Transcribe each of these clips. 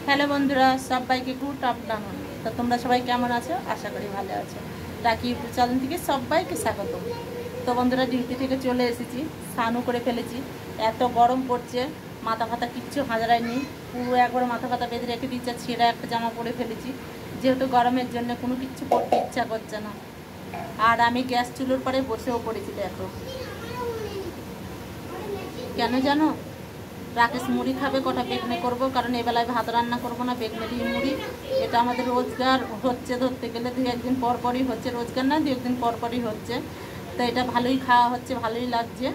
Hello বন্ধুরা, সবাইকে good afternoon. তো তোমরা সবাই কেমন আছো? আশা করি ভালো আছো। রাখি ইউটিউব চ্যানেল থেকে সবাইকে স্বাগত। তো বন্ধুরা, ডিউটি থেকে চলে এসেছি, স্নানও করে ফেলেছি। এত গরম পড়ছে, মাথা ফাতা কিচ্ছু হাজারায়নি, পুরো একবারে মাথা ফাতা বেঁধে রেখে দিচ্ছে। ছেঁড়া একটা জামা পরে ফেলেছি, যেহেতু গরমের জন্য কোনো কিছু করতে ইচ্ছা করছে না। আর আমি গ্যাস চুলোর পরে বসেও পড়েছি। দেখো কেন জানো? রাকেশ মুড়ি খাবে, কটা বেগনে করব, কারণ এবেলায় ভাত রান্না করব না, বেগনে দিয়ে মুড়ি। এটা আমাদের রোজগার হচ্ছে, ধরতে গেলে 2-1 দিন পরপরই হচ্ছে, রোজগার না 2-1 দিন পরপরই হচ্ছে। তো এটা ভালোই খাওয়া হচ্ছে, ভালোই লাগছে।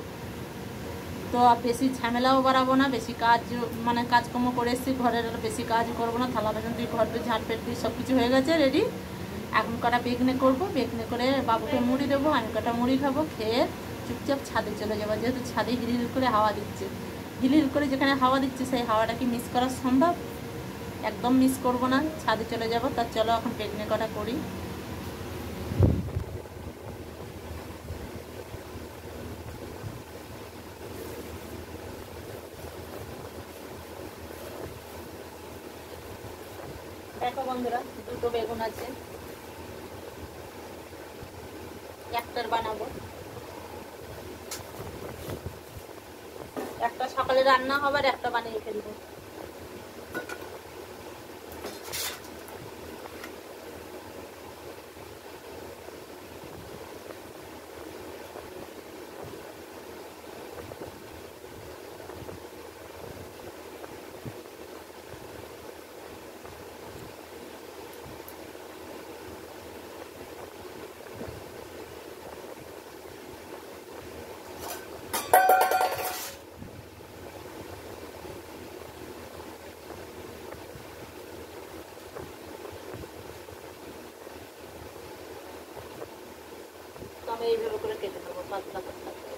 তো বেশি ঝামেলাও বাড়াবো না, বেশি কাজ মানে কাজকর্ম করে এসেছি, ঘরের বেশি কাজ করবো না। থালা বাসন দিয়ে ঘর দিয়ে ঝাঁট পেট দিয়ে সব কিছু হয়ে গেছে, রেডি। এখন কটা বেগনে করবো, বেগনে করে বাবুকে মুড়ি দেবো, আমি কটা মুড়ি খাবো, খেয়ে চুপচাপ ছাদে চলে যাবো। যেহেতু ছাদে হিল করে হাওয়া দিচ্ছে, হিল করে যেখানে হাওয়া দিচ্ছে সেই হাওয়াটা কি মিস করা সম্ভব? একদম মিস করব না, ছাদে চলে যাব। তার চলো এখন বেগনে কটা করি। দেখো বন্ধুরা, দুটো বেগুন আছে, একটার বানাবো। একটা সকালে রান্না হবে আর একটা বানিয়ে ফেলবো। আমি এইভাবে করে কেটে নেবো পাতলা পাতলা করে।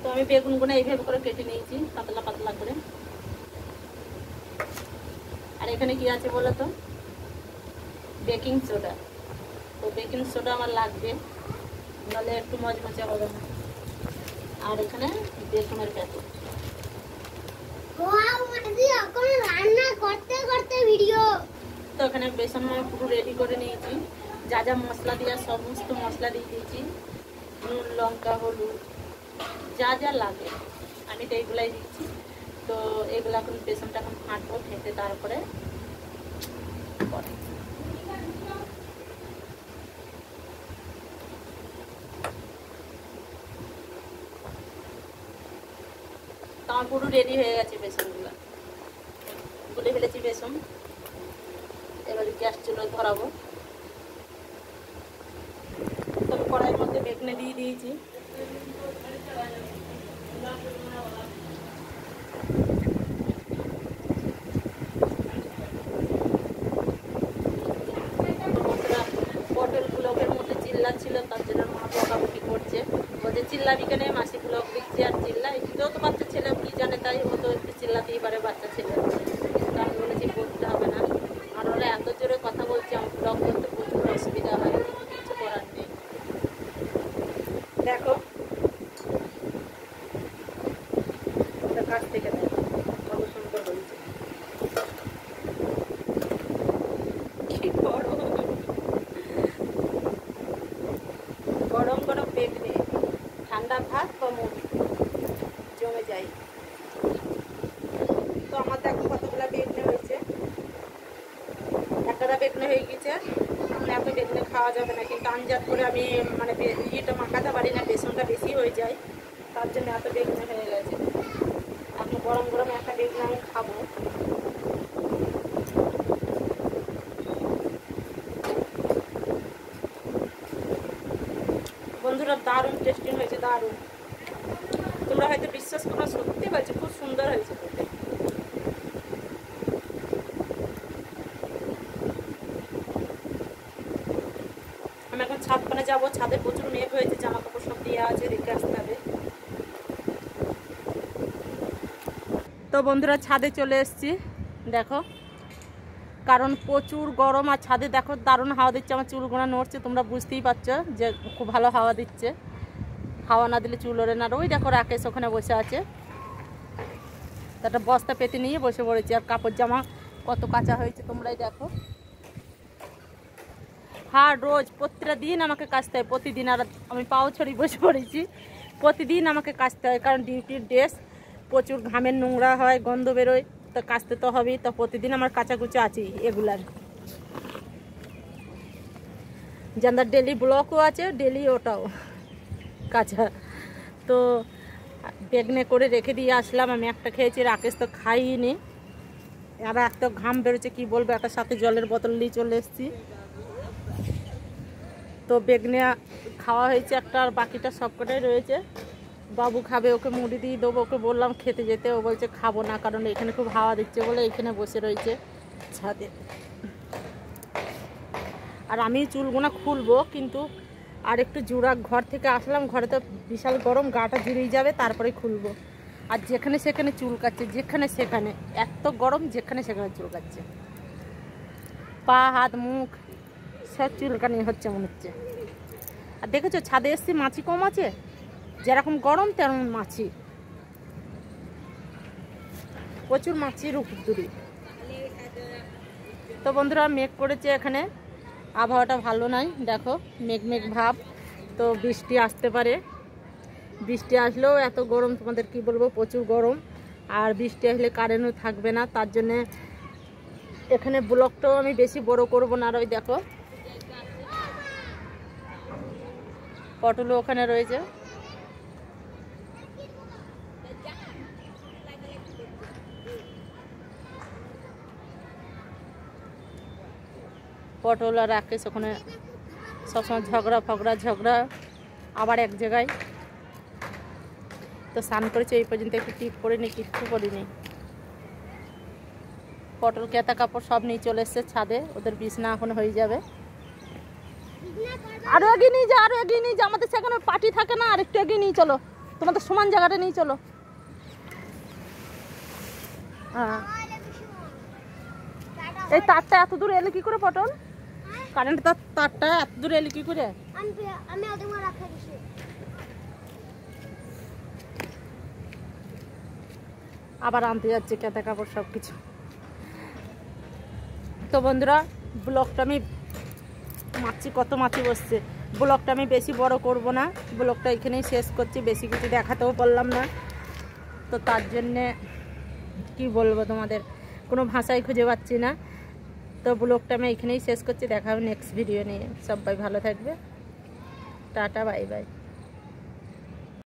তো আমি বেগুনগুলো এইভাবে করে কেটে নিয়েছি পাতলা পাতলা করে। আর এখানে কি আছে বলো তো? Baking soda. তো বেকিং সোডা আমার লাগবে, নাহলে একটু মজমচে হবে না। আর এখানে বেসনের প্যাকেট। তো এখানে বেসন আমি পুরো রেডি করে নিয়েছি, যা যা মশলা দেওয়া সমস্ত মশলা দিয়ে দিয়েছি, নুন লঙ্কা হলুদ যা যা লাগে আমি তো এইগুলাই দিচ্ছি। তো এগুলো এখন বেসনটা এখন ফাটবো, ফেটে তারপরে তো আমার পুরো রেডি হয়ে গেছে বেসনগুলো, গুলে ফেলেছি বেসন। এবারে গ্যাস চুলো ধরাবো। তো কড়াইয়ের মধ্যে বেগনে দিয়ে দিয়েছি। পটল ব্লকের মধ্যে চিল্লা ছিল, তার জন্য মা বকাবকি করছে, বলছে চিল্লাবি কেন, মাসি ব্লক দিচ্ছে আর চিল্লা। এটাও তো বাচ্চা ছেলে, কি জানে, তাই ও তো একটু চিল্লাতেই পারে বাচ্চা ছেলে। আমি বলেছি করতে হবে না। আর ওরা এত জোরে কথা বলছে, আমার ব্লগ করতে প্রচুর অসুবিধা হয়, কিছু করার নেই। দেখো ওটা কাছ থেকে দেখো কত সুন্দর হয়েছে। কি গরম, গরম গরম বেগনে, ঠান্ডা ভাত বা মুড়ি জমে যায়। তো আমার দেখো কতগুলো বেগনে হয়েছে, একটা বেগনে হয়ে গেছে। এখন এত বেগনে খাওয়া যাবে না, কিন্তু আঞ্জাত করে আমি মানে ইয়েটা মাখাতে পারি না, বেসনটা বেশি হয়ে যায়, তার জন্য এত বেগনে হয়ে গেছে। এখন গরম গরম একটা বেগনে আমি খাবো। বন্ধুরা দারুণ টেস্টি হয়েছে, দারুণ। তোমরা হয়তো বিশ্বাস করো, সত্যি বলছি খুব সুন্দর হয়েছে খেতে। আমি এখন ছাদ পানে যাবো, ছাদে প্রচুর মেঘ হয়েছে, জামা কাপড় সব দেওয়া আছে, রেখে আসতে হবে। তো বন্ধুরা ছাদে চলে এসেছি দেখো, কারণ প্রচুর গরম। আর ছাদে দেখো দারুণ হাওয়া দিচ্ছে, আমার চুলগুলো নড়ছে, তোমরা বুঝতেই পারছো যে খুব ভালো হাওয়া দিচ্ছে। হাওয়া না দিলে চুল ওড়ে না। আর ওই দেখো রাকেশ ওখানে বসে আছে, একটা বস্তা পেতে নিয়ে বসে পড়েছি। আর কাপড় জামা কত কাঁচা হয়েছে তোমরাই দেখো। হ্যাঁ রোজ প্রতিটা দিন আমাকে কাচতে হয়, প্রতিদিন। আর আমি পাও ছড়িয়ে বসে পড়েছি, প্রতিদিন আমাকে কাচতে হয়, কারণ ডিউটির ড্রেস প্রচুর ঘামের নোংরা হয়, গন্ধ বেরোয়, তো কাচতে তো হবেই। তো প্রতিদিন আমার কাচাকুচো আছেই এগুলার। যাদের ডেলি ব্লকও আছে, ডেলি ওটাও কাঁচা। তো বেগনে করে রেখে দিয়ে আসলাম, আমি একটা খেয়েছি, রাকেশ তো খাইনি। আর এত ঘাম বেরোচ্ছে কি বলবো, একটা সাথে জলের বোতল নিয়ে চলে এসেছি। তো বেগনে খাওয়া হয়েছে একটা, আর বাকিটা সবকটাই রয়েছে। বাবু খাবে, ওকে মুড়ি দিয়ে দেবো, ওকে বললাম খেতে যেতে, ও বলছে খাবো না, কারণ এখানে খুব হাওয়া দিচ্ছে বলে এখানে বসে রয়েছে ছাদে। আর আমি চুলগুনা খুলবো, কিন্তু আর একটু জোড়া, ঘর থেকে আসলাম, ঘরে তো বিশাল গরম, গাটা জুড়েই যাবে, তারপরে খুলবো। আর যেখানে সেখানে চুল কাটছে, যেখানে সেখানে এত গরম, যেখানে সেখানে চুল কাটছে, পা হাত মুখ সব চুলকানি হচ্ছে মনে হচ্ছে। আর দেখেছো ছাদে এসছি, মাছি কম আছে, যেরকম গরম তেমন মাছি, প্রচুর মাছির উপদ্রবী। তো বন্ধুরা মেঘ করেছে এখানে, আবহাওয়াটা ভালো নাই দেখো, মেঘ মেঘ ভাব। তো বৃষ্টি আসতে পারে, বৃষ্টি আসলেও এত গরম তোমাদের কি বলবো, প্রচুর গরম। আর বৃষ্টি আসলে কারেন্টও থাকবে না, তার জন্যে এখানে ব্লকটাও আমি বেশি বড় করব না। আর ওই দেখো পটলও ওখানে রয়েছে। পটল আর রাকেশ ওখানে সবসময় ঝগড়া আবার এক জায়গায়। তো স্নান করেছে এই পর্যন্ত, একটু টিপ করিনি, কিচ্ছু করিনি। পটল কেতা কাপড় সব নিয়ে চলে এসছে ছাদে, ওদের বিছনা এখন হয়ে যাবে। আরো এগিয়ে নিয়ে যা, আরো এগিয়ে নিয়ে যা, আমাদের সেখানে পার্টি থাকে না, আর একটু এগিয়ে নিয়ে চলো, তোমাদের সমান জায়গাটা নিয়ে চলো। হ্যাঁ এই তারটা এত দূর এলে কি করে পটল, কারেন্ট তারটা এত দূর এলে কি করে? আবার আনতে যাচ্ছে কেতা কাপড় সব কিছু। তো বন্ধুরা ব্লগটা আমি কত মাছি বসছে, ব্লগটা আমি বেশি বড় করব না, ব্লগটা এখানেই শেষ করছি, বেশি কিছু দেখাতেও পারলাম না। তো তার জন্যে কি বলবো, তোমাদের কোনো ভাষাই খুঁজে পাচ্ছি না। তো ব্লগটা আমি এখানেই শেষ করছি, দেখা হবে নেক্সট ভিডিও নিয়ে। সবাই ভালো থাকবে, টাটা বাই বাই।